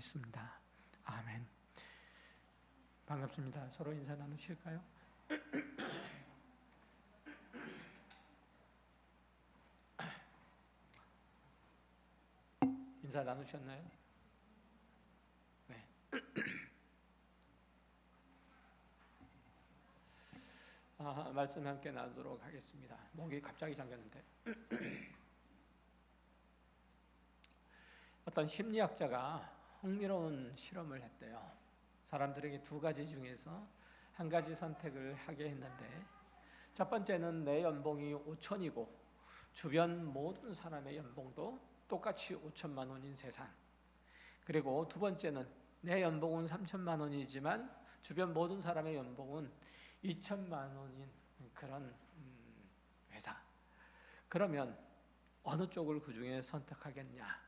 믿습니다. 아멘. 반갑습니다. 서로 인사 나누실까요? 인사 나누셨나요? 네. 말씀 함께 나누도록 하겠습니다. 목이 갑자기 잠겼는데 어떤 심리학자가 흥미로운 실험을 했대요. 사람들에게 두 가지 중에서 한 가지 선택을 하게 했는데, 첫 번째는 내 연봉이 5천이고 주변 모든 사람의 연봉도 똑같이 5천만 원인 세상, 그리고 두 번째는 내 연봉은 3천만 원이지만 주변 모든 사람의 연봉은 2천만 원인 그런 회사. 그러면 어느 쪽을 그 중에 선택하겠냐?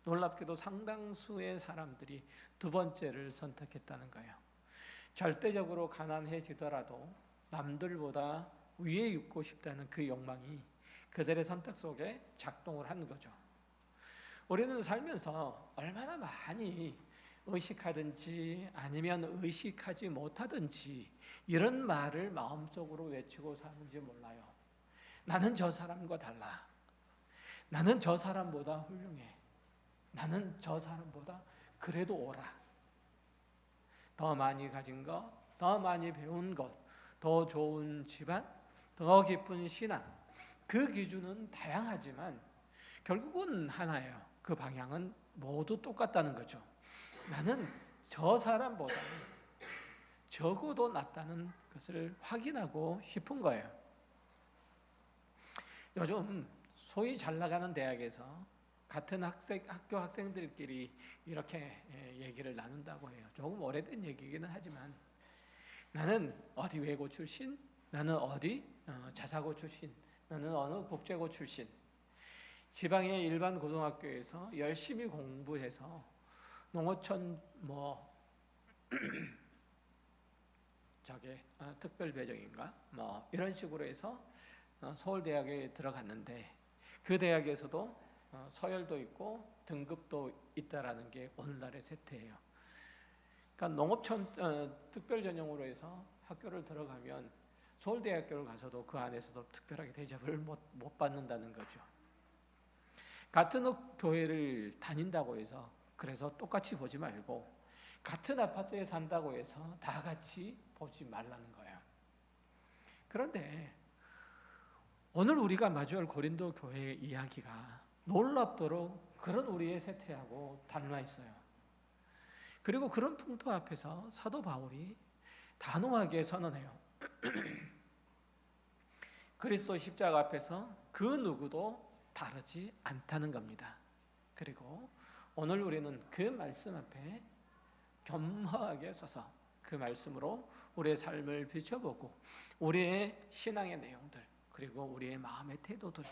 놀랍게도 상당수의 사람들이 두 번째를 선택했다는 거예요. 절대적으로 가난해지더라도 남들보다 위에 있고 싶다는 그 욕망이 그들의 선택 속에 작동을 한 거죠. 우리는 살면서 얼마나 많이 의식하든지 아니면 의식하지 못하든지 이런 말을 마음속으로 외치고 사는지 몰라요. 나는 저 사람과 달라. 나는 저 사람보다 훌륭해. 나는 저 사람보다 그래도 옳아. 더 많이 가진 것, 더 많이 배운 것, 더 좋은 집안, 더 깊은 신앙. 그 기준은 다양하지만 결국은 하나예요. 그 방향은 모두 똑같다는 거죠. 나는 저 사람보다 적어도 낫다는 것을 확인하고 싶은 거예요. 요즘 소위 잘 나가는 대학에서 같은 학교 학생들끼리 이렇게 얘기를 나눈다고 해요. 조금 오래된 얘기이기는 하지만, 나는 어디 외고 출신, 나는 어디 자사고 출신, 나는 어느 국제고 출신. 지방의 일반 고등학교에서 열심히 공부해서 농어촌 특별 배정인가 이런 식으로 해서 서울대학에 들어갔는데, 그 대학에서도 서열도 있고 등급도 있다라는 게 오늘날의 세태예요. 그러니까 농업촌 특별 전형으로 해서 학교를 들어가면 서울대학교를 가서도 그 안에서도 특별하게 대접을 못 받는다는 거죠. 같은 교회를 다닌다고 해서 그래서 똑같이 보지 말고, 같은 아파트에 산다고 해서 다 같이 보지 말라는 거예요. 그런데 오늘 우리가 마주할 고린도 교회의 이야기가 놀랍도록 그런 우리의 세태하고 닮아 있어요. 그리고 그런 풍토 앞에서 사도 바울이 단호하게 선언해요. 그리스도 십자가 앞에서 그 누구도 다르지 않다는 겁니다. 그리고 오늘 우리는 그 말씀 앞에 겸허하게 서서 그 말씀으로 우리의 삶을 비춰보고 우리의 신앙의 내용들, 그리고 우리의 마음의 태도들,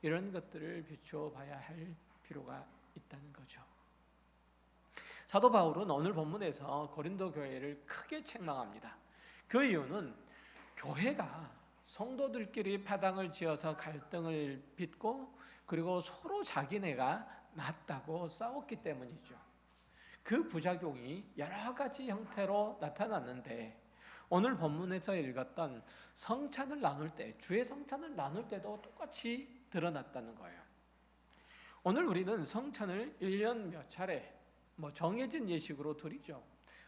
이런 것들을 비춰봐야 할 필요가 있다는 거죠. 사도 바울은 오늘 본문에서 고린도 교회를 크게 책망합니다. 그 이유는 교회가 성도들끼리 파당을 지어서 갈등을 빚고 그리고 서로 자기네가 낫다고 싸웠기 때문이죠. 그 부작용이 여러 가지 형태로 나타났는데, 오늘 본문에서 읽었던 성찬을 나눌 때, 주의 성찬을 나눌 때도 똑같이 드러났다는 거예요. 오늘 우리는 성찬을 1년 몇 차례 정해진 예식으로 드리죠.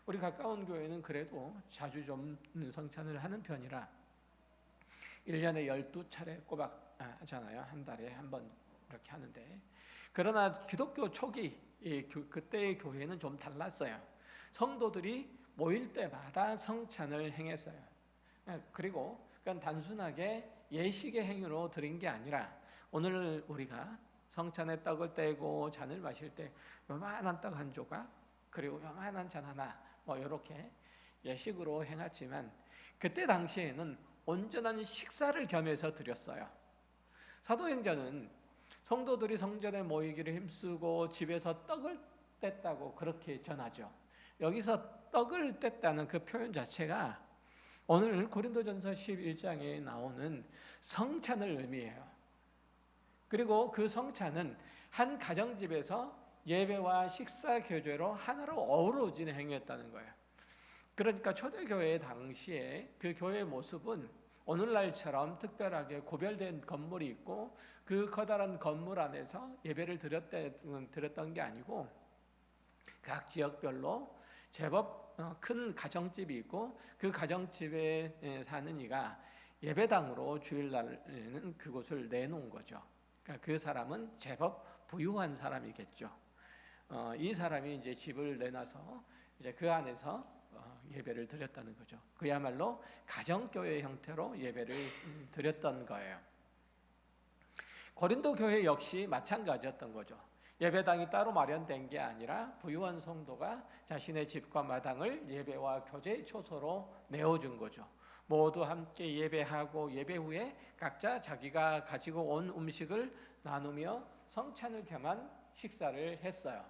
우리 가까운 교회는 그래도 자주 좀 성찬을 하는 편이라 1년에 12차례 꼬박 하잖아요. 한 달에 한 번 이렇게 하는데, 그러나 기독교 초기 그때의 교회는 좀 달랐어요. 성도들이 모일 때마다 성찬을 행했어요. 그리고 그건 단순하게 예식의 행위로 드린 게 아니라, 오늘 우리가 성찬에 떡을 떼고 잔을 마실 때 요만한 떡 한 조각, 그리고 요만한 잔 하나 이렇게 예식으로 행했지만, 그때 당시에는 온전한 식사를 겸해서 드렸어요. 사도행전은 성도들이 성전에 모이기를 힘쓰고 집에서 떡을 뗐다고 그렇게 전하죠. 여기서 떡을 뗐다는 그 표현 자체가 오늘 고린도전서 11장에 나오는 성찬을 의미해요. 그리고 그 성찬은 한 가정집에서 예배와 식사 교제로 하나로 어우러지는 행위였다는 거예요. 그러니까 초대교회 당시에 그 교회의 모습은 오늘날처럼 특별하게 구별된 건물이 있고 그 커다란 건물 안에서 예배를 드렸던 게 아니고 각 지역별로 제법 큰 가정집이 있고 그 가정집에 사는 이가 예배당으로 주일날에는 그곳을 내놓은 거죠. 그러니까 그 사람은 제법 부유한 사람이겠죠. 이 사람이 이제 집을 내놔서 이제 그 안에서 예배를 드렸다는 거죠. 그야말로 가정교회 형태로 예배를 드렸던 거예요. 고린도 교회 역시 마찬가지였던 거죠. 예배당이 따로 마련된 게 아니라 부유한 성도가 자신의 집과 마당을 예배와 교제의 초소로 내어준 거죠. 모두 함께 예배하고 예배 후에 각자 자기가 가지고 온 음식을 나누며 성찬을 겸한 식사를 했어요.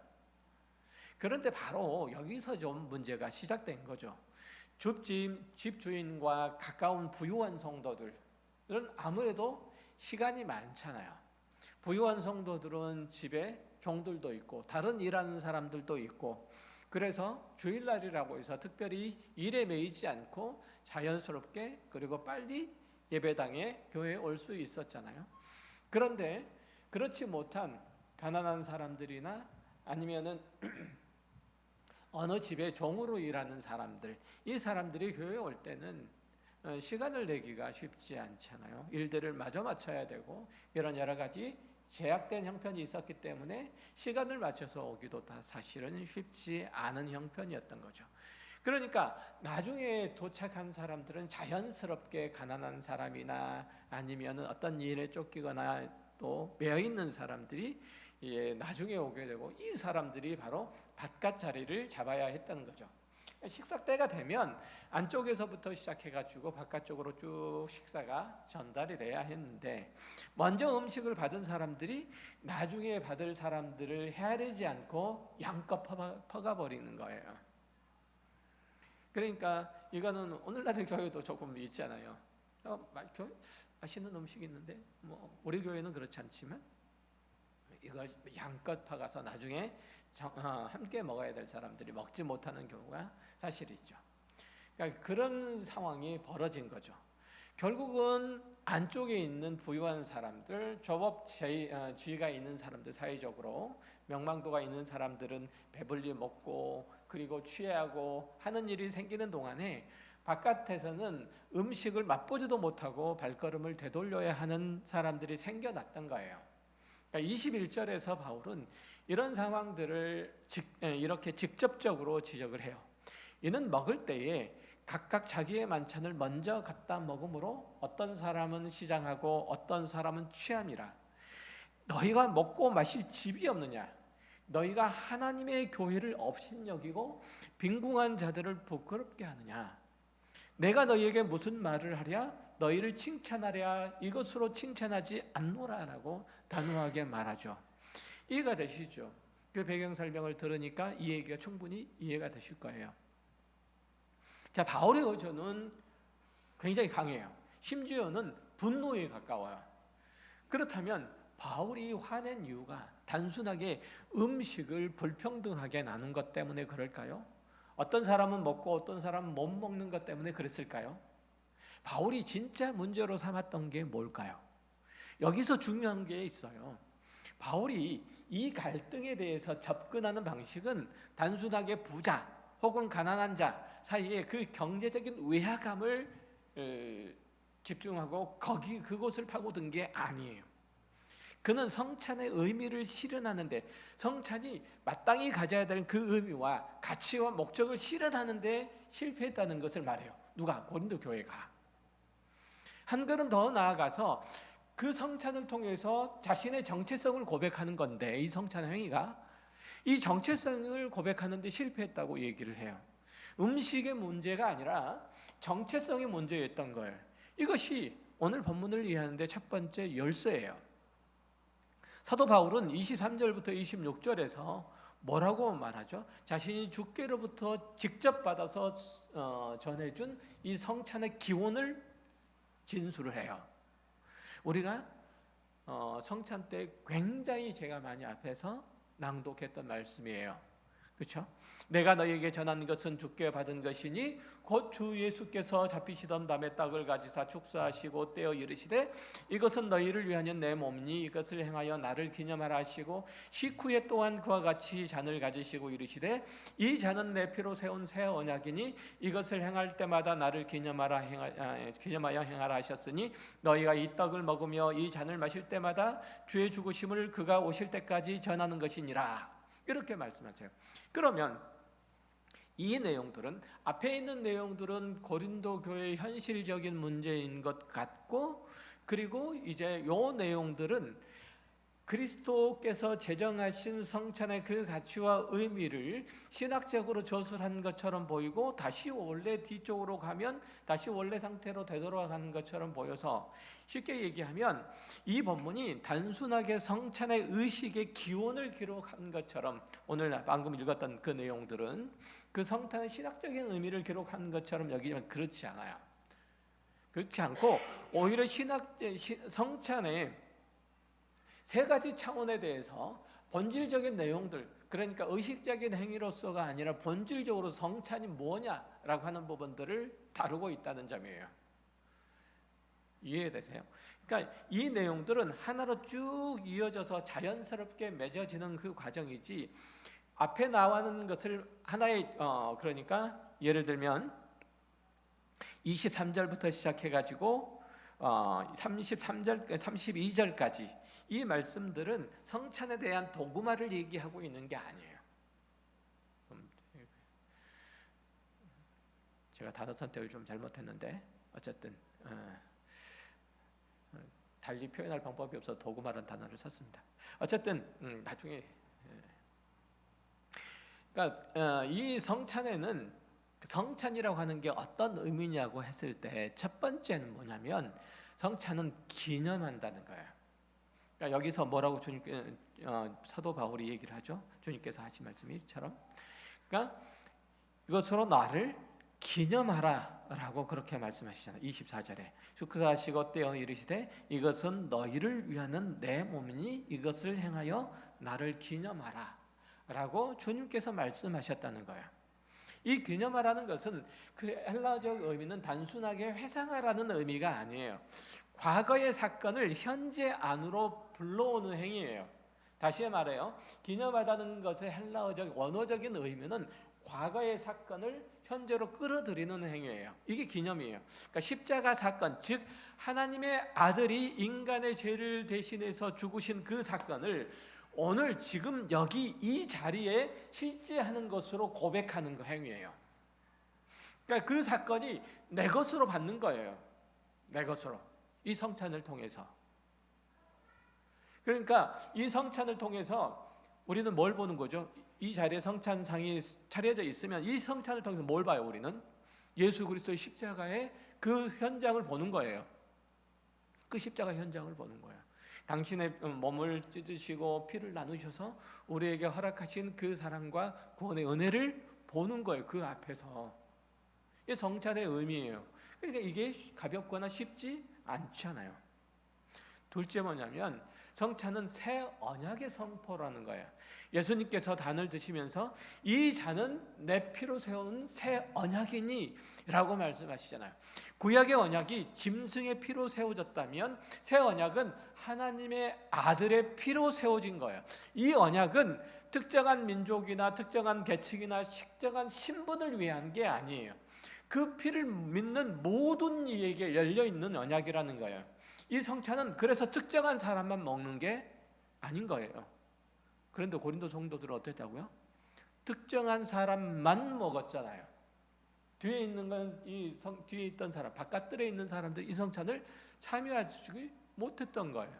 그런데 바로 여기서 좀 문제가 시작된 거죠. 집주인과 가까운 부유한 성도들은 아무래도 시간이 많잖아요. 부유한 성도들은 집에 종들도 있고 다른 일하는 사람들도 있고 그래서 주일날이라고 해서 특별히 일에 매이지 않고 자연스럽게 그리고 빨리 예배당에 교회에 올 수 있었잖아요. 그런데 그렇지 못한 가난한 사람들이나 아니면은 어느 집에 종으로 일하는 사람들, 이 사람들이 교회에 올 때는 시간을 내기가 쉽지 않잖아요. 일들을 마저 맞춰야 되고 이런 여러 가지 제약된 형편이 있었기 때문에 시간을 맞춰서 오기도 다 사실은 쉽지 않은 형편이었던 거죠. 그러니까 나중에 도착한 사람들은 자연스럽게 가난한 사람이나 아니면 어떤 일에 쫓기거나 또 매여 있는 사람들이 나중에 오게 되고 이 사람들이 바로 바깥 자리를 잡아야 했다는 거죠. 식사 때가 되면 안쪽에서부터 시작해가지고 바깥쪽으로 쭉 식사가 전달이 돼야 했는데 먼저 음식을 받은 사람들이 나중에 받을 사람들을 헤아리지 않고 양껏 퍼가버리는 거예요. 그러니까 이거는 오늘날의 교회도 조금 있잖아요. 맛있는 음식이 있는데 뭐 우리 교회는 그렇지 않지만 이걸 양껏 퍼가서 나중에 함께 먹어야 될 사람들이 먹지 못하는 경우가 사실 있죠. 그러니까 그런 상황이 벌어진 거죠. 결국은 안쪽에 있는 부유한 사람들, 조법주의가 있는 사람들, 사회적으로 명망도가 있는 사람들은 배불리 먹고 그리고 취하고 하는 일이 생기는 동안에 바깥에서는 음식을 맛보지도 못하고 발걸음을 되돌려야 하는 사람들이 생겨났던 거예요. 그러니까 21절에서 바울은 이런 상황들을 이렇게 직접적으로 지적을 해요. 이는 먹을 때에 각각 자기의 만찬을 먼저 갖다 먹음으로 어떤 사람은 시장하고 어떤 사람은 취함이라. 너희가 먹고 마실 집이 없느냐? 너희가 하나님의 교회를 업신여기고 빈궁한 자들을 부끄럽게 하느냐? 내가 너희에게 무슨 말을 하랴? 너희를 칭찬하랴? 이것으로 칭찬하지 않노라라고 단호하게 말하죠. 이해가 되시죠? 그 배경 설명을 들으니까 이 얘기가 충분히 이해가 되실 거예요. 자, 바울의 어조는 굉장히 강해요. 심지어는 분노에 가까워요. 그렇다면 바울이 화낸 이유가 단순하게 음식을 불평등하게 나눈 것 때문에 그럴까요? 어떤 사람은 먹고 어떤 사람은 못 먹는 것 때문에 그랬을까요? 바울이 진짜 문제로 삼았던 게 뭘까요? 여기서 중요한 게 있어요. 바울이 이 갈등에 대해서 접근하는 방식은 단순하게 부자 혹은 가난한 자 사이에 그 경제적인 외화감을 집중하고 그곳을 파고든 게 아니에요. 그는 성찬의 의미를 실현하는데 성찬이 마땅히 가져야 되는 그 의미와 가치와 목적을 실현하는데 실패했다는 것을 말해요. 누가? 고린도 교회가. 한 걸음 더 나아가서 그 성찬을 통해서 자신의 정체성을 고백하는 건데 이 성찬 행위가 이 정체성을 고백하는 데 실패했다고 얘기를 해요. 음식의 문제가 아니라 정체성의 문제였던 거예요. 이것이 오늘 본문을 이해하는데 첫 번째 열쇠예요. 사도 바울은 23절부터 26절에서 뭐라고 말하죠? 자신이 주께로부터 직접 받아서 전해준 이 성찬의 기원을 진술을 해요. 우리가 성찬 때 굉장히 제가 많이 앞에서 낭독했던 말씀이에요. 그렇죠? 내가 너희에게 전한 것은 주께 받은 것이니 곧 주 예수께서 잡히시던 밤에 떡을 가지사 축사하시고 떼어 이르시되 이것은 너희를 위하여 내 몸이니 이것을 행하여 나를 기념하라 하시고 식후에 또한 그와 같이 잔을 가지시고 이르시되 이 잔은 내 피로 세운 새 언약이니 이것을 행할 때마다 나를 기념하여 행하라 하셨으니 너희가 이 떡을 먹으며 이 잔을 마실 때마다 주의 죽으심을 그가 오실 때까지 전하는 것이니라. 이렇게 말씀하세요. 그러면 이 내용들은, 앞에 있는 내용들은 고린도 교회의 현실적인 문제인 것 같고, 그리고 이제 요 내용들은 그리스도께서 제정하신 성찬의 그 가치와 의미를 신학적으로 저술한 것처럼 보이고, 다시 원래 뒤쪽으로 가면 다시 원래 상태로 되돌아가는 것처럼 보여서, 쉽게 얘기하면 이 본문이 단순하게 성찬의 의식의 기원을 기록한 것처럼, 오늘 방금 읽었던 그 내용들은 그 성찬의 신학적인 의미를 기록한 것처럼 여기면 그렇지 않아요. 그렇지 않고 오히려 성찬의 세 가지 차원에 대해서 본질적인 내용들, 그러니까 의식적인 행위로서가 아니라 본질적으로 성찬이 뭐냐라고 하는 부분들을 다루고 있다는 점이에요. 이해되세요? 그러니까 이 내용들은 하나로 쭉 이어져서 자연스럽게 맺어지는 그 과정이지, 앞에 나오는 것을 하나의 그러니까 예를 들면 23절부터 시작해가지고 33절, 32절까지 이 말씀들은 성찬에 대한 도구마를 얘기하고 있는 게 아니에요. 제가 단어 선택을 좀 잘못했는데 어쨌든 달리 표현할 방법이 없어서 도구마라는 단어를 썼습니다. 어쨌든 나중에 그러니까 이 성찬에는 성찬이라고 하는 게 어떤 의미냐고 했을 때 첫 번째는 뭐냐면 성찬은 기념한다는 거예요. 그러니까 여기서 뭐라고 사도 바울이 얘기를 하죠? 주님께서 하신 말씀이처럼, 그러니까 이것으로 나를 기념하라라고 그렇게 말씀하시잖아요. 24절에 축사하시고 떼어 이르시되 이것은 너희를 위하는 내 몸이니 이것을 행하여 나를 기념하라라고 주님께서 말씀하셨다는 거예요. 이 기념하라는 것은 그 헬라어적 의미는 단순하게 회상하라는 의미가 아니에요. 과거의 사건을 현재 안으로 불러오는 행위예요. 다시 말해요, 기념하다는 것의 헬라어적 원어적인 의미는 과거의 사건을 현재로 끌어들이는 행위예요. 이게 기념이에요. 그러니까 십자가 사건, 즉 하나님의 아들이 인간의 죄를 대신해서 죽으신 그 사건을 오늘 지금 여기 이 자리에 실제하는 것으로 고백하는 그 행위예요. 그러니까 그 사건이 내 것으로 받는 거예요. 내 것으로. 이 성찬을 통해서. 그러니까 이 성찬을 통해서 우리는 뭘 보는 거죠? 이 자리에 성찬상이 차려져 있으면 이 성찬을 통해서 뭘 봐요? 우리는 예수 그리스도의 십자가의 그 현장을 보는 거예요. 그 십자가 현장을 보는 거예요. 당신의 몸을 찢으시고 피를 나누셔서 우리에게 허락하신 그 사랑과 구원의 은혜를 보는 거예요. 그 앞에서. 이게 성찬의 의미예요. 그러니까 이게 가볍거나 쉽지 않잖아요. 둘째 뭐냐면 성찬은 새 언약의 선포라는 거예요. 예수님께서 단을 드시면서 이 잔은 내 피로 세운 새 언약이니 라고 말씀하시잖아요. 구약의 언약이 짐승의 피로 세워졌다면 새 언약은 하나님의 아들의 피로 세워진 거예요. 이 언약은 특정한 민족이나 특정한 계층이나 특정한 신분을 위한 게 아니에요. 그 피를 믿는 모든 이에게 열려있는 언약이라는 거예요. 이 성찬은 그래서 특정한 사람만 먹는 게 아닌 거예요. 그런데 고린도 성도들은 어땠다고요? 특정한 사람만 먹었잖아요. 뒤에 있는 건 뒤에 있던 사람, 바깥들에 있는 사람들 이 성찬을 참여하지 못했던 거예요.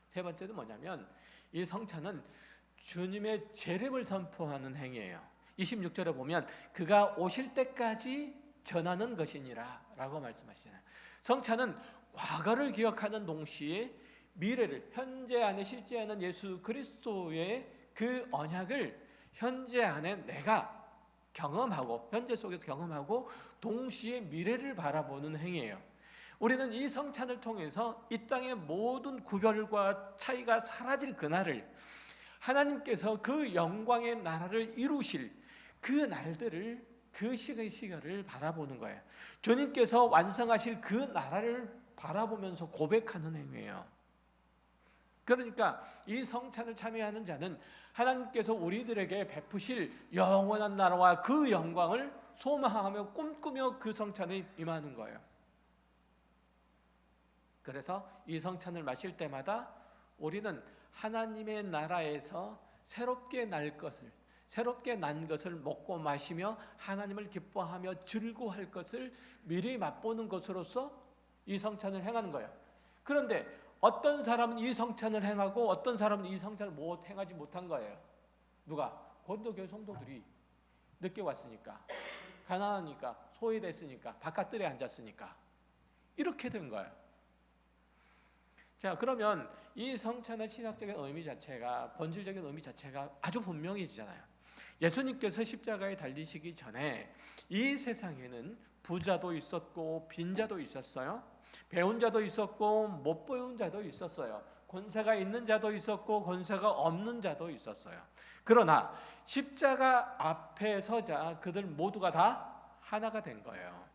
세 번째는 뭐냐면 이 성찬은 주님의 재림을 선포하는 행위예요. 26절에 보면 그가 오실 때까지 전하는 것이니라 라고 말씀하시잖아요. 성찬은 과거를 기억하는 동시에 미래를, 현재 안에 실제하는 예수 그리스도의 그 언약을 현재 안에 내가 경험하고 현재 속에서 경험하고 동시에 미래를 바라보는 행위예요. 우리는 이 성찬을 통해서 이 땅의 모든 구별과 차이가 사라질 그날을 하나님께서 그 영광의 나라를 이루실 그 날들을, 그 시간을 바라보는 거예요. 주님께서 완성하실 그 나라를 바라보면서 고백하는 행위예요. 그러니까 이 성찬을 참여하는 자는 하나님께서 우리들에게 베푸실 영원한 나라와 그 영광을 소망하며 꿈꾸며 그 성찬에 임하는 거예요. 그래서 이 성찬을 마실 때마다 우리는 하나님의 나라에서 새롭게 날 것을, 새롭게 난 것을 먹고 마시며 하나님을 기뻐하며 즐거워할 것을 미리 맛보는 것으로서 이 성찬을 행하는 거예요. 그런데 어떤 사람은 이 성찬을 행하고 어떤 사람은 이 성찬을 행하지 못한 거예요. 누가? 고린도교회 성도들이 늦게 왔으니까, 가난하니까, 소외됐으니까, 바깥들에 앉았으니까 이렇게 된 거예요. 자, 그러면 이 성찬의 신학적인 의미 자체가, 본질적인 의미 자체가 아주 분명해지잖아요. 예수님께서 십자가에 달리시기 전에 이 세상에는 부자도 있었고 빈자도 있었어요. 배운 자도 있었고 못 배운 자도 있었어요. 권세가 있는 자도 있었고 권세가 없는 자도 있었어요. 그러나 십자가 앞에 서자 그들 모두가 다 하나가 된 거예요.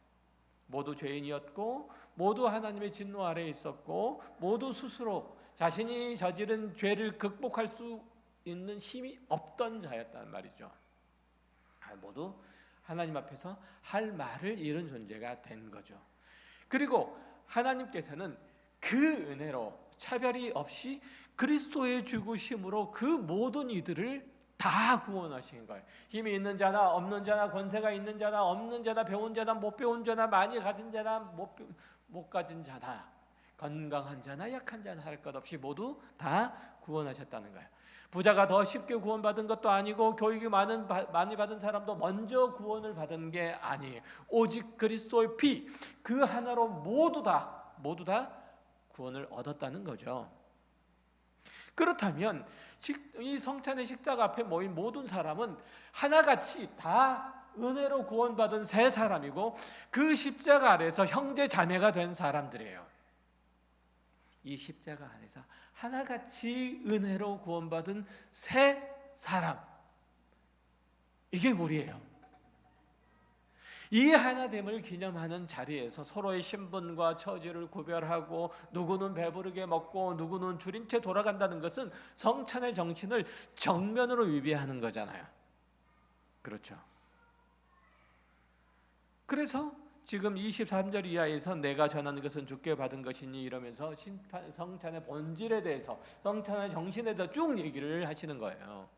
모두 죄인이었고 모두 하나님의 진노 아래에 있었고 모두 스스로 자신이 저지른 죄를 극복할 수 있는 힘이 없던 자였단 말이죠. 모두 하나님 앞에서 할 말을 잃은 존재가 된 거죠. 그리고 하나님께서는 그 은혜로 차별이 없이 그리스도의 죽으심으로 그 모든 이들을 다 구원하신 거예요. 힘이 있는 자나 없는 자나, 권세가 있는 자나 없는 자나, 배운 자나 못 배운 자나, 많이 가진 자나 못 가진 자나, 건강한 자나 약한 자나 할 것 없이 모두 다 구원하셨다는 거예요. 부자가 더 쉽게 구원받은 것도 아니고 교육이 많이 받은 사람도 먼저 구원을 받은 게 아니에요. 오직 그리스도의 피 그 하나로 모두 다 구원을 얻었다는 거죠. 그렇다면 이 성찬의 식탁 앞에 모인 모든 사람은 하나같이 다 은혜로 구원받은 새 사람이고 그 십자가 아래서 형제 자매가 된 사람들이에요. 이 십자가 안에서 하나같이 은혜로 구원받은 새 사람, 이게 우리예요. 이 하나됨을 기념하는 자리에서 서로의 신분과 처지를 구별하고 누구는 배부르게 먹고 누구는 줄인 채 돌아간다는 것은 성찬의 정신을 정면으로 위배하는 거잖아요. 그렇죠. 그래서 지금 23절 이하에서 내가 전하는 것은 주께 받은 것이니 이러면서 성찬의 본질에 대해서, 성찬의 정신에 대해서 쭉 얘기를 하시는 거예요.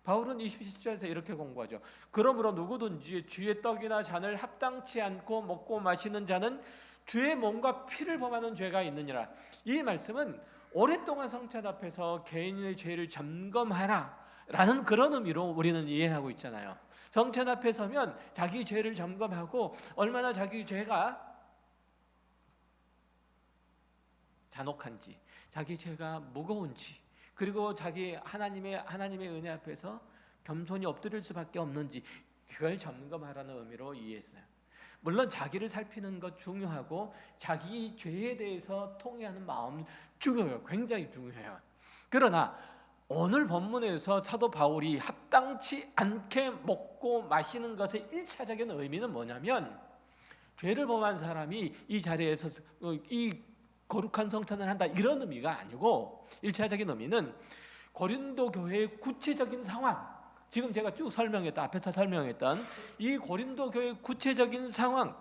바울은 27절에서 이렇게 공부하죠. 그러므로 누구든지 주의 떡이나 잔을 합당치 않고 먹고 마시는 자는 주의 몸과 피를 범하는 죄가 있느니라. 이 말씀은 오랫동안 성찬 앞에서 개인의 죄를 점검하라 라는 그런 의미로 우리는 이해하고 있잖아요. 성찬 앞에 서면 자기 죄를 점검하고 얼마나 자기 죄가 잔혹한지, 자기 죄가 무거운지, 그리고 자기 하나님의 은혜 앞에서 겸손히 엎드릴 수밖에 없는지 그걸 점검하라는 의미로 이해했어요. 물론 자기를 살피는 것 중요하고 자기 죄에 대해서 통회하는 마음 중요해요. 굉장히 중요해요. 그러나 오늘 본문에서 사도 바울이 합당치 않게 먹고 마시는 것의 1차적인 의미는 뭐냐면 죄를 범한 사람이 이 자리에서 이 거룩한 성찬을 한다 이런 의미가 아니고 1차적인 의미는 고린도 교회의 구체적인 상황, 지금 제가 쭉 앞에서 설명했던 이 고린도 교회의 구체적인 상황,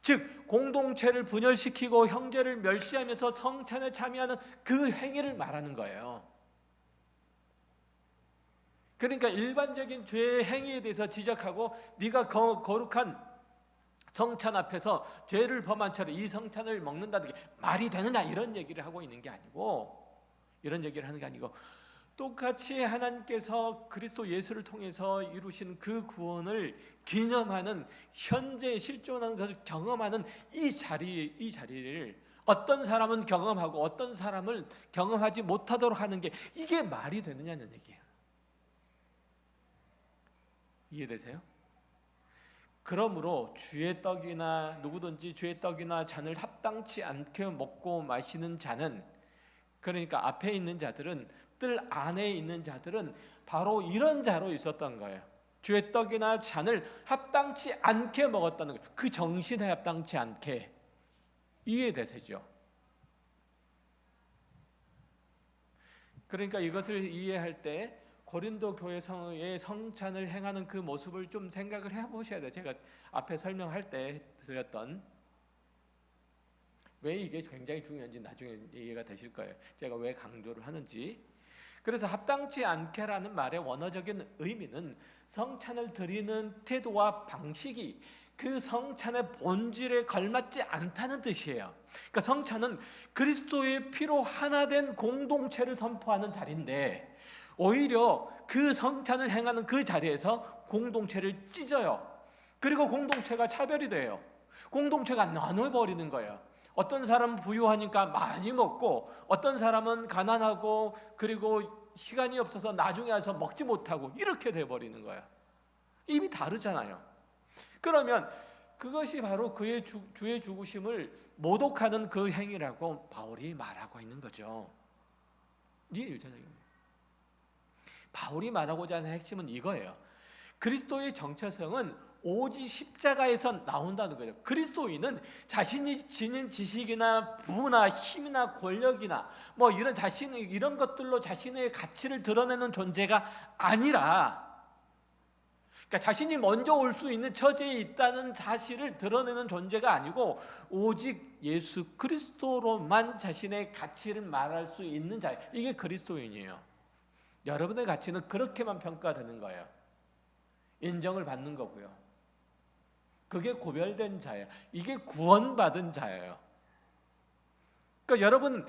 즉 공동체를 분열시키고 형제를 멸시하면서 성찬에 참여하는 그 행위를 말하는 거예요. 그러니까 일반적인 죄의 행위에 대해서 지적하고 네가 거룩한 성찬 앞에서 죄를 범한 채로 이 성찬을 먹는다는 게 말이 되느냐 이런 얘기를 하고 있는 게 아니고, 이런 얘기를 하는 게 아니고 똑같이 하나님께서 그리스도 예수를 통해서 이루신 그 구원을 기념하는, 현재 실존하는 것을 경험하는 이 자리를 어떤 사람은 경험하고 어떤 사람을 경험하지 못하도록 하는 게 이게 말이 되느냐는 얘기예요. 이해되세요? 그러므로 주의 떡이나 누구든지 주의 떡이나 잔을 합당치 않게 먹고 마시는 자는 그러니까 앞에 있는 자들은, 뜰 안에 있는 자들은 바로 이런 자로 있었던 거예요. 주의 떡이나 잔을 합당치 않게 먹었다는 거예요. 그 정신에 합당치 않게. 이해되시죠? 그러니까 이것을 이해할 때 고린도 교회의 성찬을 행하는 그 모습을 좀 생각을 해보셔야 돼요. 제가 앞에 설명할 때 드렸던, 왜 이게 굉장히 중요한지 나중에 이해가 되실 거예요. 제가 왜 강조를 하는지. 그래서 합당치 않게라는 말의 원어적인 의미는 성찬을 드리는 태도와 방식이 그 성찬의 본질에 걸맞지 않다는 뜻이에요. 그러니까 성찬은 그리스도의 피로 하나 된 공동체를 선포하는 자리인데, 오히려 그 성찬을 행하는 그 자리에서 공동체를 찢어요. 그리고 공동체가 차별이 돼요. 공동체가 나눠버리는 거예요. 어떤 사람은 부유하니까 많이 먹고, 어떤 사람은 가난하고 그리고 시간이 없어서 나중에 와서 먹지 못하고, 이렇게 돼버리는 거예요. 입이 다르잖아요. 그러면 그것이 바로 그의 주의 죽으심을 모독하는 그 행위라고 바울이 말하고 있는 거죠. 이게 1차적입니다. 바울이 말하고자 하는 핵심은 이거예요. 그리스도의 정체성은 오직 십자가에서 나온다는 거예요. 그리스도인은 자신이 지닌 지식이나 부나 힘이나 권력이나 뭐 이런 것들로 자신의 가치를 드러내는 존재가 아니라, 그러니까 자신이 먼저 올 수 있는 처지에 있다는 사실을 드러내는 존재가 아니고, 오직 예수 그리스도로만 자신의 가치를 말할 수 있는 자, 이게 그리스도인이에요. 여러분의 가치는 그렇게만 평가되는 거예요. 인정을 받는 거고요. 그게 구별된 자예요. 이게 구원받은 자예요. 그러니까 여러분,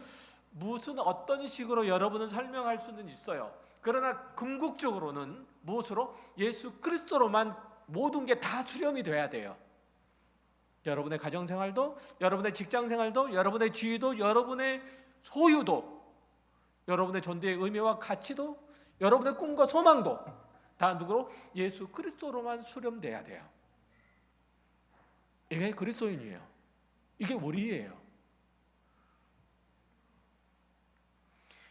어떤 식으로 여러분은 설명할 수는 있어요. 그러나 궁극적으로는 무엇으로? 예수 그리스도로만 모든 게 다 수렴이 돼야 돼요. 여러분의 가정생활도, 여러분의 직장생활도, 여러분의 지위도, 여러분의 소유도, 여러분의 존재의 의미와 가치도, 여러분의 꿈과 소망도 다 누구로? 예수 그리스도로만 수렴돼야 돼요. 이게 그리스도인이에요. 이게 우리예요.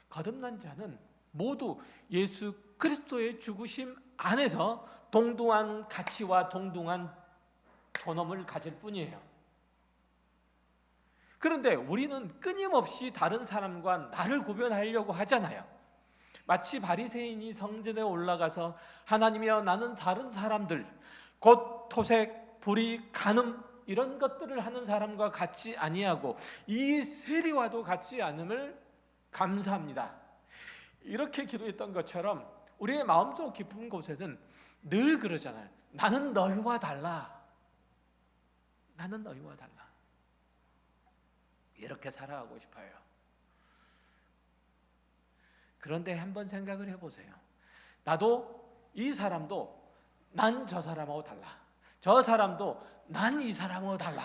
거듭난 자는 모두 예수 그리스도의 죽으심 안에서 동등한 가치와 동등한 존엄을 가질 뿐이에요. 그런데 우리는 끊임없이 다른 사람과 나를 구별하려고 하잖아요. 마치 바리새인이 성전에 올라가서 하나님이여, 나는 다른 사람들, 곧 토색, 불의, 간음 이런 것들을 하는 사람과 같지 아니하고 이 세리와도 같지 않음을 감사합니다, 이렇게 기도했던 것처럼 우리의 마음속 깊은 곳에는 늘 그러잖아요. 나는 너희와 달라. 나는 너희와 달라. 이렇게 살아가고 싶어요. 그런데 한번 생각을 해보세요. 나도 이 사람도 난 저 사람하고 달라. 저 사람도 난 이 사람하고 달라.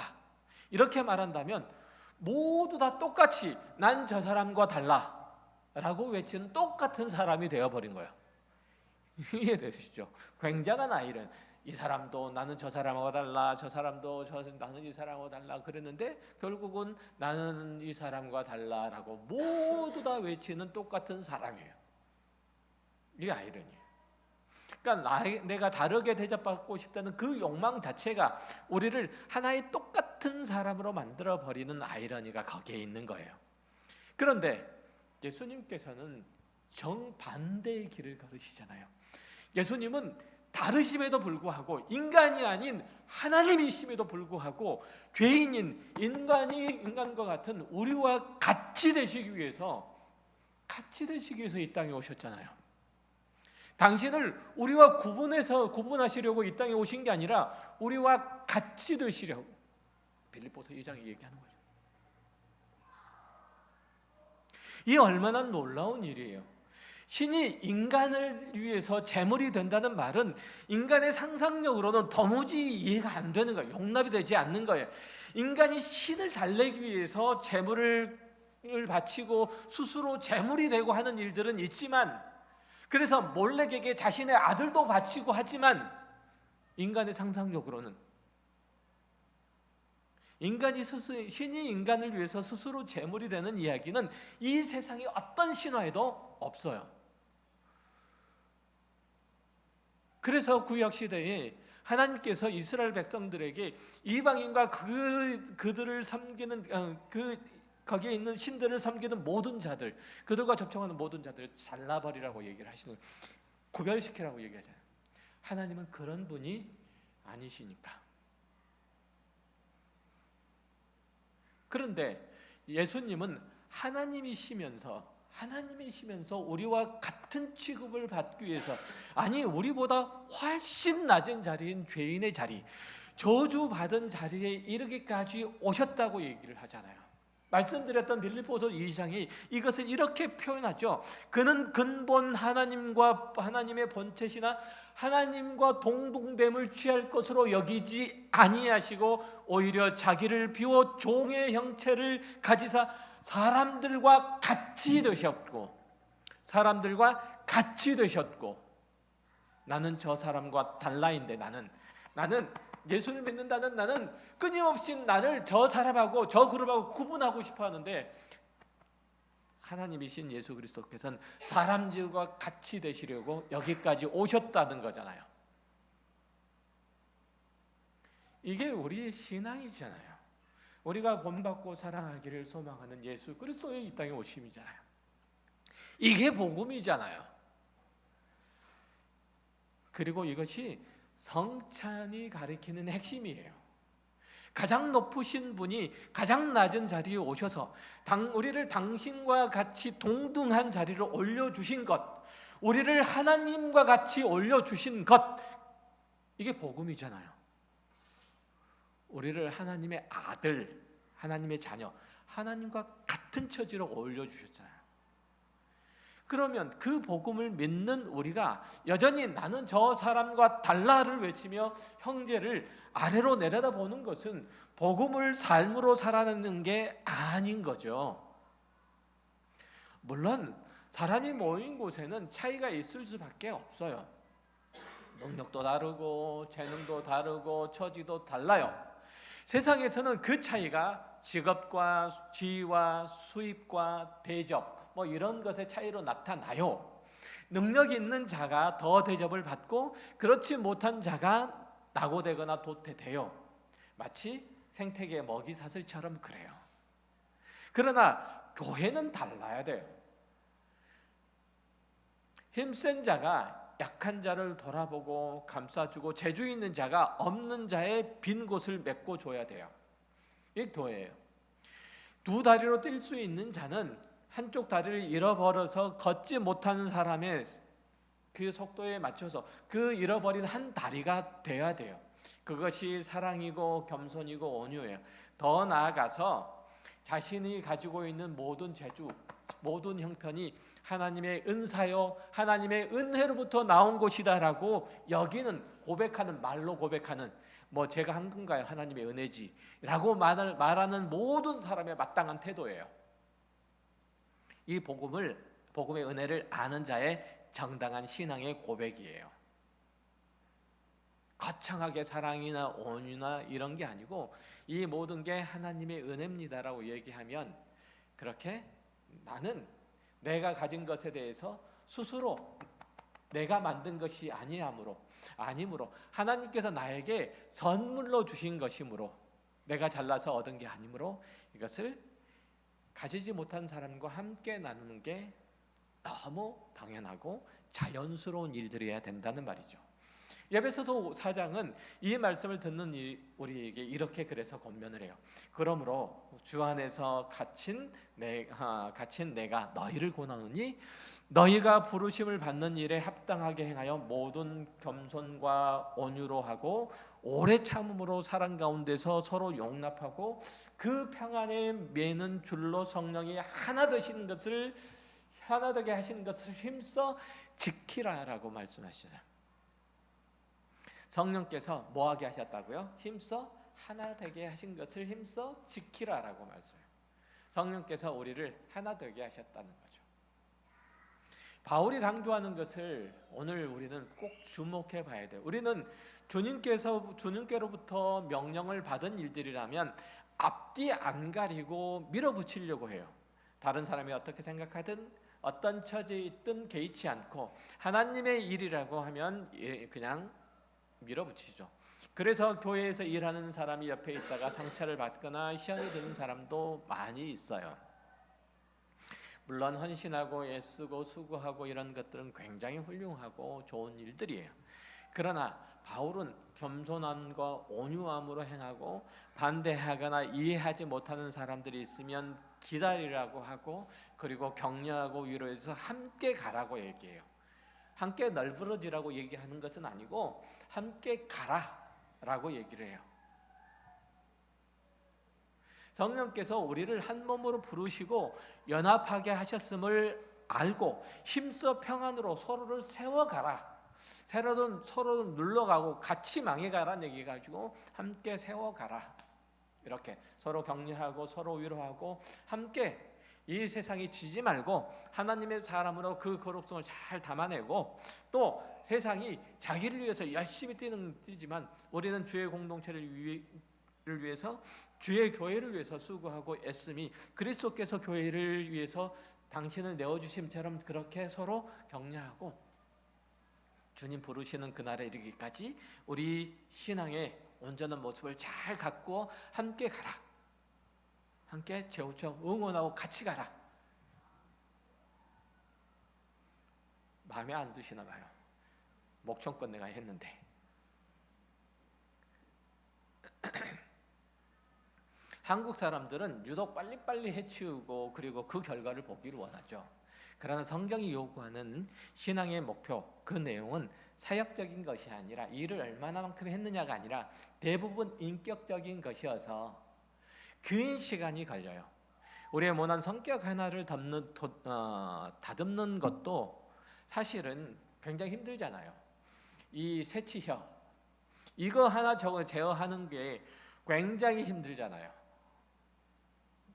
이렇게 말한다면 모두 다 똑같이 난 저 사람과 달라 라고 외치는 똑같은 사람이 되어버린 거예요. 이해되시죠? 굉장한 아이런, 이 사람도 나는 저 사람하고 달라, 저 사람도 나는 이 사람하고 달라 그랬는데 결국은 나는 이 사람과 달라라고 모두 다 외치는 똑같은 사람이에요. 이게 아이러니예요. 그러니까 내가 다르게 대접받고 싶다는 그 욕망 자체가 우리를 하나의 똑같은 사람으로 만들어버리는 아이러니가 거기에 있는 거예요. 그런데 예수님께서는 정반대의 길을 걸으시잖아요. 예수님은 다르심에도 불구하고, 인간이 아닌 하나님이심에도 불구하고 죄인인 인간과 같은 우리와 같이 되시기 위해서 이 땅에 오셨잖아요. 당신을 우리와 구분하시려고 이 땅에 오신 게 아니라 우리와 같이 되시려고. 빌립보서 2장이 얘기하는 거죠. 이 얼마나 놀라운 일이에요. 신이 인간을 위해서 제물이 된다는 말은 인간의 상상력으로는 도무지 이해가 안 되는 거예요. 용납이 되지 않는 거예요. 인간이 신을 달래기 위해서 제물을 바치고 스스로 제물이 되고 하는 일들은 있지만, 그래서 몰렉에게 자신의 아들도 바치고 하지만, 인간의 상상력으로는 신이 인간을 위해서 스스로 제물이 되는 이야기는 이 세상의 어떤 신화에도 없어요. 그래서 구약시대에 하나님께서 이스라엘 백성들에게 이방인과 그들을 섬기는 거기에 있는 신들을 섬기는 모든 자들, 그들과 접촉하는 모든 자들을 잘라버리라고 얘기를 하시는, 구별시키라고 얘기하잖아요. 하나님은 그런 분이 아니시니까. 그런데 예수님은 하나님이시면서 우리와 같은 취급을 받기 위해서, 아니 우리보다 훨씬 낮은 자리인 죄인의 자리, 저주받은 자리에 이르기까지 오셨다고 얘기를 하잖아요. 말씀드렸던 빌립보서 2장이 이것을 이렇게 표현하죠. 그는 근본 하나님의 본체시나 하나님과 동등됨을 취할 것으로 여기지 아니하시고 오히려 자기를 비워 종의 형체를 가지사 사람들과 같이 되셨고 나는 저 사람과 달라인데 나는 예수를 믿는다는 나는 끊임없이 나를 저 사람하고 저 그룹하고 구분하고 싶어 하는데, 하나님이신 예수 그리스도께서는 사람들과 같이 되시려고 여기까지 오셨다는 거잖아요. 이게 우리의 신앙이잖아요. 우리가 본받고 사랑하기를 소망하는 예수 그리스도의 이 땅에 오심이잖아요. 이게 복음이잖아요. 그리고 이것이 성찬이 가리키는 핵심이에요. 가장 높으신 분이 가장 낮은 자리에 오셔서 우리를 당신과 같이 동등한 자리를 올려주신 것, 우리를 하나님과 같이 올려주신 것, 이게 복음이잖아요. 우리를 하나님의 아들, 하나님의 자녀, 하나님과 같은 처지로 올려주셨잖아요. 그러면 그 복음을 믿는 우리가 여전히 나는 저 사람과 달라를 외치며 형제를 아래로 내려다보는 것은 복음을 삶으로 살아내는 게 아닌 거죠. 물론 사람이 모인 곳에는 차이가 있을 수밖에 없어요. 능력도 다르고 재능도 다르고 처지도 달라요. 세상에서는 그 차이가 직업과 지위와 수입과 대접 이런 것의 차이로 나타나요. 능력 있는 자가 더 대접을 받고 그렇지 못한 자가 낙오되거나 도태돼요. 마치 생태계 먹이 사슬처럼 그래요. 그러나 교회는 달라야 돼요. 힘센 자가 약한 자를 돌아보고 감싸주고 재주 있는 자가 없는 자의 빈 곳을 메꿔줘야 돼요. 이게 교회예요. 두 다리로 뛸 수 있는 자는 한쪽 다리를 잃어버려서 걷지 못하는 사람의 그 속도에 맞춰서 그 잃어버린 한 다리가 돼야 돼요. 그것이 사랑이고 겸손이고 온유예요. 더 나아가서 자신이 가지고 있는 모든 재주, 모든 형편이 하나님의 은사요, 하나님의 은혜로부터 나온 것이다라고 여기는 고백하는, 말로 고백하는, 제가 한 건가요? 하나님의 은혜지 라고 말하는 모든 사람의 마땅한 태도예요. 이 복음의 은혜를 아는 자의 정당한 신앙의 고백이에요. 거창하게 사랑이나 온유나 이런 게 아니고 이 모든 게 하나님의 은혜입니다라고 얘기하면, 그렇게 나는 내가 가진 것에 대해서 스스로 내가 만든 것이 아니므로 하나님께서 나에게 선물로 주신 것이므로 내가 잘나서 얻은 게 아니므로 이것을 가지지 못한 사람과 함께 나누는 게 너무 당연하고 자연스러운 일들이어야 된다는 말이죠. 에베소서 4장은 이 말씀을 듣는 우리에게 이렇게 그래서 권면을 해요. 그러므로 주 안에서 갇힌 내가 너희를 권하노니 너희가 부르심을 받는 일에 합당하게 행하여 모든 겸손과 온유로 하고 오래 참음으로 사랑 가운데서 서로 용납하고 그 평안에 매는 줄로 성령이 하나 되게 하신 것을 힘써 지키라라고 말씀하시잖아요. 성령께서 뭐하게 하셨다고요? 힘써 하나 되게 하신 것을 힘써 지키라라고 말씀해요. 성령께서 우리를 하나 되게 하셨다는 거죠. 바울이 강조하는 것을 오늘 우리는 꼭 주목해 봐야 돼요. 우리는 주님께로부터 명령을 받은 일들이라면 앞뒤 안 가리고 밀어붙이려고 해요. 다른 사람이 어떻게 생각하든 어떤 처지에 있든 개의치 않고 하나님의 일이라고 하면 그냥 밀어붙이죠. 그래서 교회에서 일하는 사람이 옆에 있다가 상처를 받거나 시험이 드는 사람도 많이 있어요. 물론 헌신하고 애쓰고 수고하고 이런 것들은 굉장히 훌륭하고 좋은 일들이에요. 그러나 바울은 겸손함과 온유함으로 행하고 반대하거나 이해하지 못하는 사람들이 있으면 기다리라고 하고 그리고 격려하고 위로해서 함께 가라고 얘기해요. 함께 널브러지라고 얘기하는 것은 아니고 함께 가라라고 얘기를 해요. 성령께서 우리를 한 몸으로 부르시고 연합하게 하셨음을 알고 힘써 평안으로 서로를 세워가라. 서로 눌러가고 같이 망해가라는 얘기 가지고 함께 세워가라. 이렇게 서로 격려하고 서로 위로하고 함께 이 세상이 지지 말고 하나님의 사람으로 그 거룩성을 잘 담아내고 또 세상이 자기를 위해서 열심히 뛰지만 우리는 주의 공동체를 위해서 주의 교회를 위해서 수고하고 애씀이 그리스도께서 교회를 위해서 당신을 내어주심처럼 그렇게 서로 격려하고 주님 부르시는 그날에 이르기까지 우리 신앙의 온전한 모습을 잘 갖고 함께 가라. 함께 재우쳐 응원하고 같이 가라. 마음에 안 드시나 봐요. 목청껏 내가 했는데. 한국 사람들은 유독 빨리빨리 해치우고 그리고 그 결과를 보기를 원하죠. 그러나 성경이 요구하는 신앙의 목표, 그 내용은 사역적인 것이 아니라 일을 얼마나만큼 했느냐가 아니라 대부분 인격적인 것이어서 긴 시간이 걸려요. 우리의 모난 성격 하나를 다듬는 것도 사실은 굉장히 힘들잖아요. 이 새치혀 이거 하나 저거 제어하는 게 굉장히 힘들잖아요.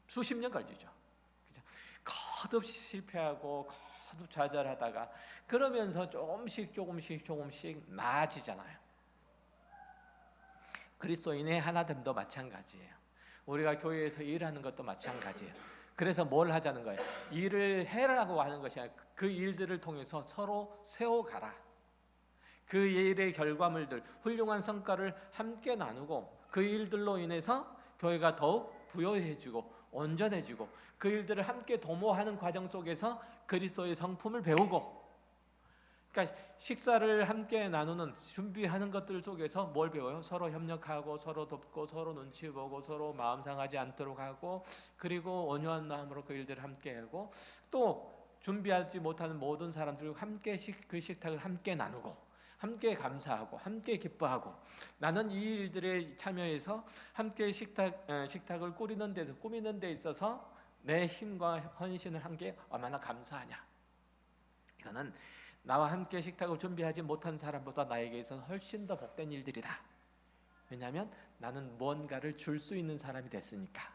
수십 년 걸리죠. 그죠? 거듭 실패하고 거듭 좌절하다가 그러면서 조금씩 나아지잖아요. 그리스도인의 하나됨도 마찬가지예요. 우리가 교회에서 일하는 것도 마찬가지예요. 그래서 뭘 하자는 거예요? 일을 해라고 하는 것이 아니라 그 일들을 통해서 서로 세워가라. 그 일의 결과물들, 훌륭한 성과를 함께 나누고 그 일들로 인해서 교회가 더욱 부여해지고 온전해지고 그 일들을 함께 도모하는 과정 속에서 그리스도의 성품을 배우고, 그러니까 식사를 함께 나누는 준비하는 것들 속에서 뭘 배워요? 서로 협력하고 서로 돕고 서로 눈치 보고 서로 마음 상하지 않도록 하고 그리고 온유한 마음으로 그 일들을 함께 하고 또 준비하지 못하는 모든 사람들과 함께 그 식탁을 함께 나누고 함께 감사하고 함께 기뻐하고 나는 이 일들에 참여해서 함께 식탁을 꾸미는 데 있어서 내 힘과 헌신을 한 게 얼마나 감사하냐. 이거는 나와 함께 식탁을 준비하지 못한 사람보다 나에게 있어서 훨씬 더 복된 일들이다. 왜냐하면 나는 무언가를 줄 수 있는 사람이 됐으니까.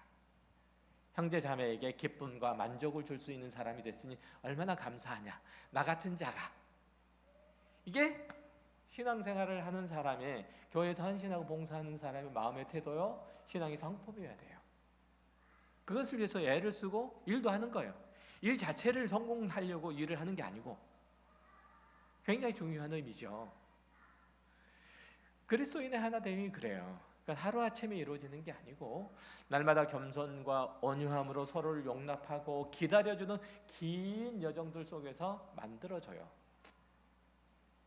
형제 자매에게 기쁨과 만족을 줄 수 있는 사람이 됐으니 얼마나 감사하냐. 나 같은 자가. 이게 신앙생활을 하는 사람의, 교회에서 헌신하고 봉사하는 사람의 마음의 태도요, 신앙의 성품이어야 돼요. 그것을 위해서 애를 쓰고 일도 하는 거예요. 일 자체를 성공하려고 일을 하는 게 아니고 굉장히 중요한 의미죠. 그리스도인의 하나됨이 그래요. 그러니까 하루아침에 이루어지는 게 아니고 날마다 겸손과 온유함으로 서로를 용납하고 기다려주는 긴 여정들 속에서 만들어져요.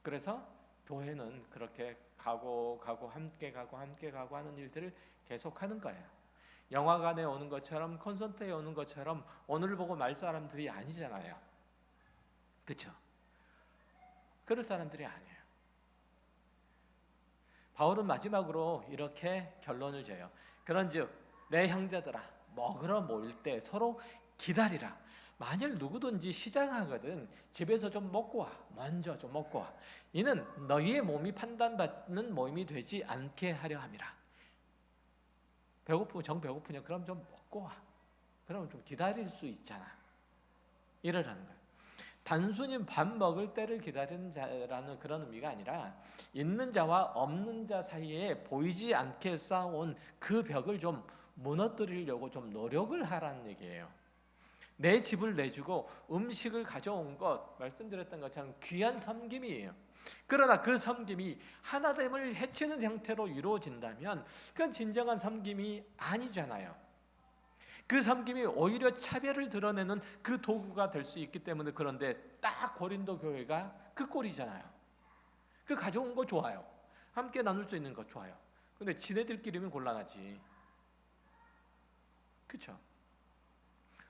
그래서 교회는 그렇게 가고 함께 가고 하는 일들을 계속하는 거예요. 영화관에 오는 것처럼 콘서트에 오는 것처럼 오늘 보고 말 사람들이 아니잖아요. 그렇죠? 그럴 사람들이 아니에요. 바울은 마지막으로 이렇게 결론을 줘요. 그런즉 내 형제들아 먹으러 모일 때 서로 기다리라. 만일 누구든지 시장하거든 집에서 좀 먹고 와. 먼저 좀 먹고 와. 이는 너희의 몸이 판단받는 모임이 되지 않게 하려 함이라. 배고프냐? 그럼 좀 먹고 와. 그러면 좀 기다릴 수 있잖아. 이러라는 거예요. 단순히 밥 먹을 때를 기다리는 자라는 그런 의미가 아니라 있는 자와 없는 자 사이에 보이지 않게 쌓아온 그 벽을 좀 무너뜨리려고 좀 노력을 하라는 얘기예요. 내 집을 내주고 음식을 가져온 것, 말씀드렸던 것처럼 귀한 섬김이에요. 그러나 그 섬김이 하나됨을 해치는 형태로 이루어진다면 그건 진정한 섬김이 아니잖아요. 그 섬김이 오히려 차별을 드러내는 그 도구가 될 수 있기 때문에. 그런데 딱 고린도 교회가 그 꼴이잖아요. 그 가져온 거 좋아요. 함께 나눌 수 있는 거 좋아요. 근데 지네들끼리면 곤란하지. 그렇죠?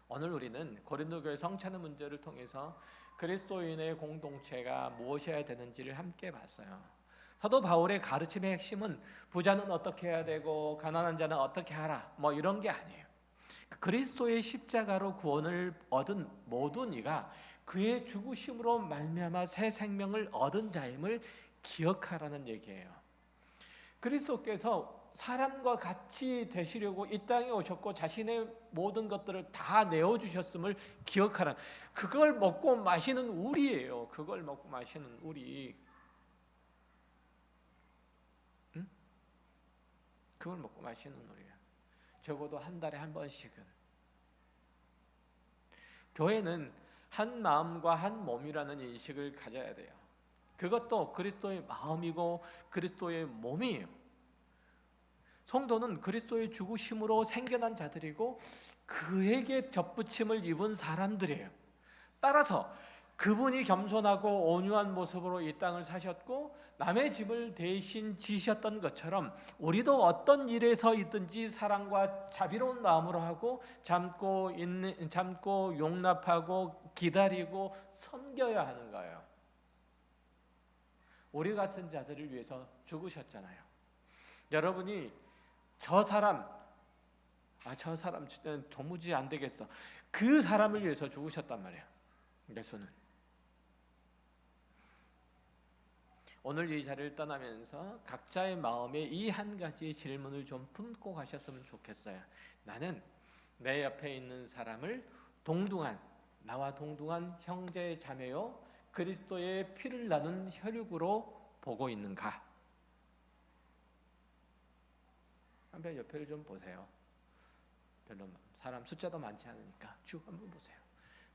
오늘 우리는 고린도 교회 성찬의 문제를 통해서 그리스도인의 공동체가 무엇이어야 되는지를 함께 봤어요. 사도 바울의 가르침의 핵심은 부자는 어떻게 해야 되고 가난한 자는 어떻게 하라, 뭐 이런 게 아니에요. 그리스도의 십자가로 구원을 얻은 모든 이가 그의 죽으심으로 말미암아 새 생명을 얻은 자임을 기억하라는 얘기예요. 그리스도께서 사람과 같이 되시려고 이 땅에 오셨고 자신의 모든 것들을 다 내어주셨음을 기억하라. 그걸 먹고 마시는 우리예요. 그걸 먹고 마시는 우리. 응? 그걸 먹고 마시는 우리예요. 적어도 한 달에 한 번씩은. 교회는 한 마음과 한 몸이라는 인식을 가져야 돼요. 그것도 그리스도의 마음이고 그리스도의 몸이에요. 성도는 그리스도의 죽으심으로 생겨난 자들이고 그에게 접붙임을 입은 사람들이에요. 따라서 그분이 겸손하고 온유한 모습으로 이 땅을 사셨고 남의 집을 대신 지셨던 것처럼 우리도 어떤 일에서 있든지 사랑과 자비로운 마음으로 하고 참고 용납하고 기다리고 섬겨야 하는 거예요. 우리 같은 자들을 위해서 죽으셨잖아요. 여러분이 저 사람 도무지 안 되겠어, 그 사람을 위해서 죽으셨단 말이에요. 예수는. 오늘 이 자리를 떠나면서 각자의 마음에 이 한 가지 질문을 좀 품고 가셨으면 좋겠어요. 나는 내 옆에 있는 사람을 나와 동등한 형제 자매요 그리스도의 피를 나눈 혈육으로 보고 있는가? 한번 옆에를 좀 보세요. 별로 사람 숫자도 많지 않으니까 쭉 한번 보세요.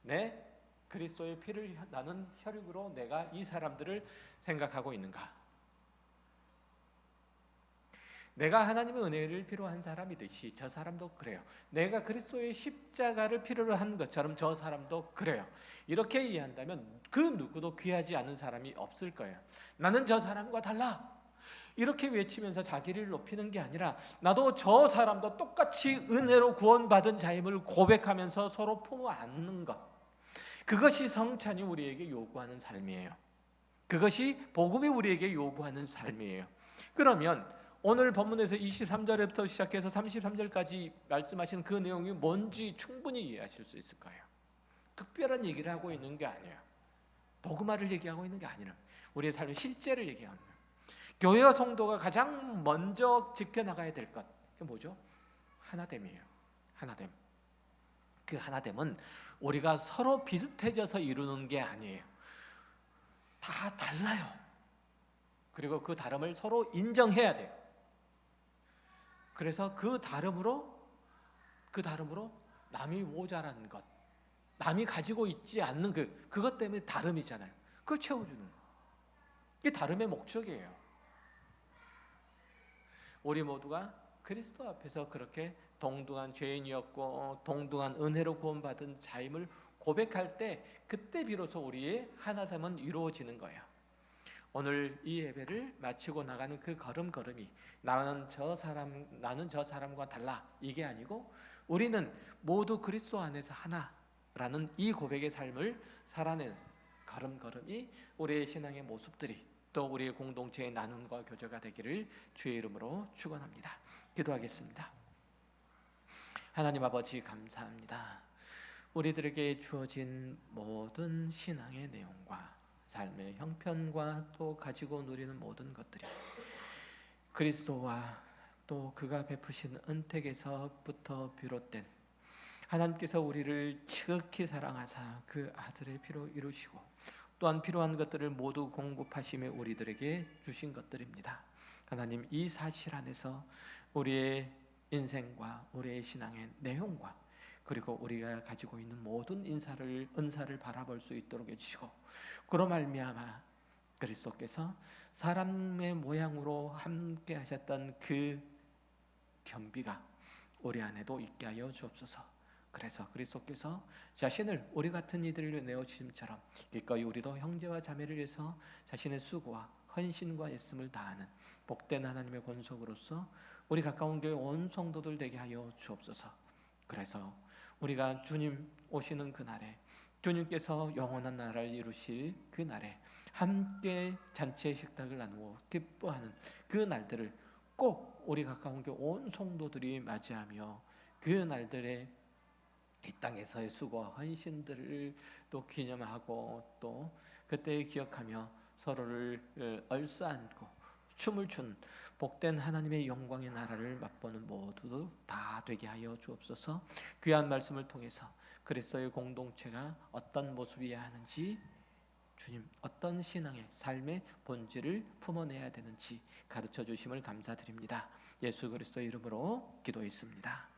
네, 그리스도의 피를 나눈 혈육으로 내가 이 사람들을 생각하고 있는가? 내가 하나님의 은혜를 필요한 사람이듯이 저 사람도 그래요. 내가 그리스도의 십자가를 필요로 한 것처럼 저 사람도 그래요. 이렇게 이해한다면 그 누구도 귀하지 않은 사람이 없을 거예요. 나는 저 사람과 달라, 이렇게 외치면서 자기를 높이는 게 아니라 나도 저 사람도 똑같이 은혜로 구원받은 자임을 고백하면서 서로 품어 안는 것, 그것이 성찬이 우리에게 요구하는 삶이에요. 그것이 복음이 우리에게 요구하는 삶이에요. 그러면 오늘 본문에서 23절부터 시작해서 33절까지 말씀하신 그 내용이 뭔지 충분히 이해하실 수 있을 거예요. 특별한 얘기를 하고 있는 게 아니에요. 도그마를 얘기하고 있는 게 아니라 우리의 삶의 실제를 얘기하는 거예요. 교회와 성도가 가장 먼저 지켜나가야 될 것, 그게 뭐죠? 하나됨이에요. 하나됨. 그 하나됨은 우리가 서로 비슷해져서 이루는 게 아니에요. 다 달라요. 그리고 그 다름을 서로 인정해야 돼요. 그래서 그 다름으로 남이 모자란 것, 남이 가지고 있지 않는 그것 때문에 다름이잖아요. 그걸 채워주는 거예요. 이게 다름의 목적이에요. 우리 모두가 그리스도 앞에서 그렇게 동등한 죄인이었고 동등한 은혜로 구원받은 자임을 고백할 때, 그때 비로소 우리의 하나됨은 이루어지는 거예요. 오늘 이 예배를 마치고 나가는 그 걸음걸음이 나는 저 사람과 달라, 이게 아니고 우리는 모두 그리스도 안에서 하나라는 이 고백의 삶을 살아내는 걸음걸음이 우리의 신앙의 모습들이, 또 우리의 공동체의 나눔과 교제가 되기를 주의 이름으로 축원합니다. 기도하겠습니다. 하나님 아버지, 감사합니다. 우리들에게 주어진 모든 신앙의 내용과 삶의 형편과 또 가지고 누리는 모든 것들이 그리스도와 또 그가 베푸신 은택에서부터 비롯된 하나님께서 우리를 지극히 사랑하사 그 아들의 피로 이루시고 또한 필요한 것들을 모두 공급하시며 우리들에게 주신 것들입니다. 하나님, 이 사실 안에서 우리의 인생과 우리의 신앙의 내용과 그리고 우리가 가지고 있는 모든 은사를 바라볼 수 있도록 해주시고, 그로 말미암아 그리스도께서 사람의 모양으로 함께 하셨던 그 겸비가 우리 안에도 있게 하여 주옵소서. 그래서 그리스도께서 자신을 우리 같은 이들을 위해 내어주심처럼 기꺼이 우리도 형제와 자매를 위해서 자신의 수고와 헌신과 애씀을 다하는 복된 하나님의 권속으로서 우리 가까운 교회 온 성도들 되게 하여 주옵소서. 그래서 우리가 주님 오시는 그날에, 주님께서 영원한 나라를 이루실 그날에 함께 잔치의 식탁을 나누어 기뻐하는 그 날들을 꼭 우리 가까운 교회 온 성도들이 맞이하며, 그 날들에 이 땅에서의 수고와 헌신들을 또 기념하고 또 그때 기억하며 서로를 얼싸안고 춤을 춘 복된 하나님의 영광의 나라를 맛보는 모두도 다 되게 하여 주옵소서. 귀한 말씀을 통해서 그리스도의 공동체가 어떤 모습이어야 하는지, 주님 어떤 신앙의 삶의 본질을 품어내야 되는지 가르쳐 주심을 감사드립니다. 예수 그리스도의 이름으로 기도했습니다.